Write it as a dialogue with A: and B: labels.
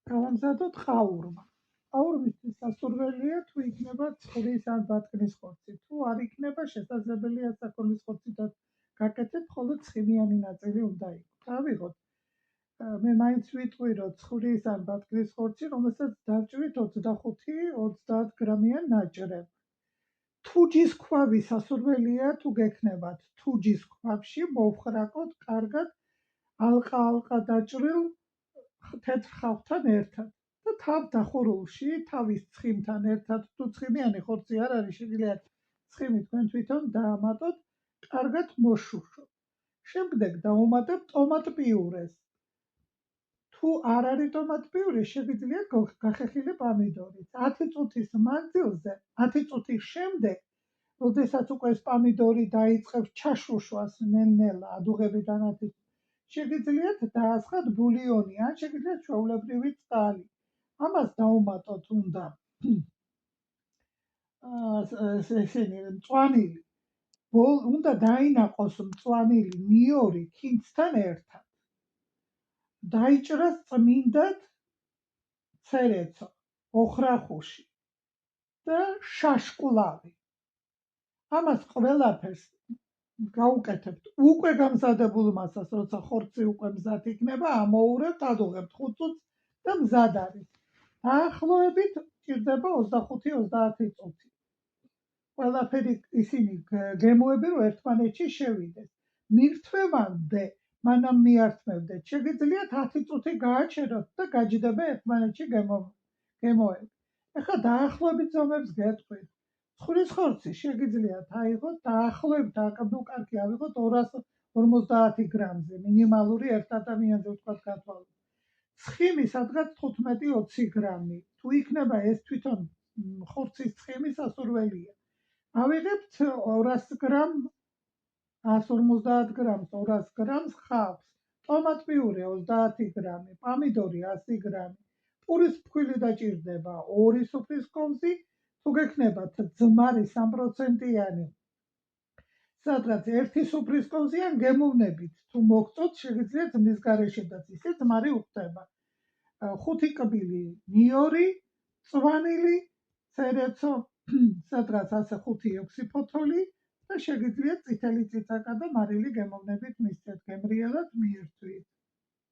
A: გავამზადოთ ყაურმა. ყაურმისთვის სასურველია თუ იქნება ცხრის ან ბატკნის ხორცი. თუ არ იქნება, შესაძლებელია საქონლის ხორცითაც გაკეთეთ, ხოლო ცხიმიანი ნაწილი უნდა იყოს. ავიღოთ. მე მაინც ვიტყვი, რომ ცხრის ან ბატკნის ხორცი, რომელსაც დავჭრით 25-30 გრამიან ნაჭრევ. თუჯის ქვავი სასურველია თუ გექნებათ. თუჯის ქვაბში მოვხრაკოთ კარგად ალყა დაჭრილ თეთრ ხავთან ერთად და თავ დახურულში თავის ცხიმთან ერთად თუ ცხიმიანი ხორცი არ არის, შეგიძლიათ ცხიმი თქვენ თვითონ დაამატოთ, კარგად მოშუშოთ. შემდეგ დავუმატებ ტომატ პიურეს. თუ არ არის ტომატ პიურე, შეგიძლიათ გახეხილი პამიდორით. 10 წუთის მანძილზე, 10 წუთის შემდეგ, როდესაც უკვე პამიდორი დაიწყებს ჩაშუშვას ნელ-ნელა ადუღებიდან 10 შეგიძლიათ დაასხათ ბულიონი, ან შეგიძლიათ ჩვეულებრივი წყალი. ამას დავუმატოთ უნდა მწვანილი. უნდა დაინაყოს მწვანილი ნიორი ქინძთან ერთად. დაიჭრას წმინდად ცერეცო, ოხრახუში და შაშკვლავი. ამას ყველაფერს გავუკეთებთ უკვე გამზადებულ მასას, როცა ხორცი უკვე მზად იქნება, ამოურევთ, ადუღებთ 5 წუთს და მზად არის. დაახლოებით ჭირდება 25-30 წუთი. ყველაფერი ისინი გემოები, რომ ერთმანეთში შევიდეს. მირთვევამდე მანამ მიართმევდეთ, შეგიძლიათ 10 წუთი გააჩეროთ და გაჯდება ერთმანეთში გემოები. ეხლა დაახლოებით ზომებს გეტყვით. ცხრის ხორცი შეგიძლიათ აიღოთ დაახლოებით კარგი ავიღოთ 250 გრამზე, მინიმალური ერთ ადამიანზე ვთქვათ გათვალოთ. ცხიმი სადღაც 15-20 გრამი. თუ იქნება ეს თვითონ ხორცის ცხიმი სასურველია. ავიღებთ 200 გრამ 150 გრამს, 200 გრამს ხავს, ტომატ პიურე 30 გრამი, პამიდორი 100 გრამი, პურის ფქვილი დაჭირდება 2 სუფრის კოვზი, თუ გექნებათ ძმარი 3%-იანი, სადღაც 1 სუფრის კოვზი ან გემოვნებით, თუ მოგწოთ, შეგიძლიათ ძმის გარეშედაც ისე ძმარი უხდება. 5 კბილი ნიორი, წვანილი, ცერეცო, სადღაც ასე 5-6 ფოთოლი და შეგიძლიათ წითელი წიწაკა და მარილი გემოვნებით მისცეთ, გემრიელად მიირთვით.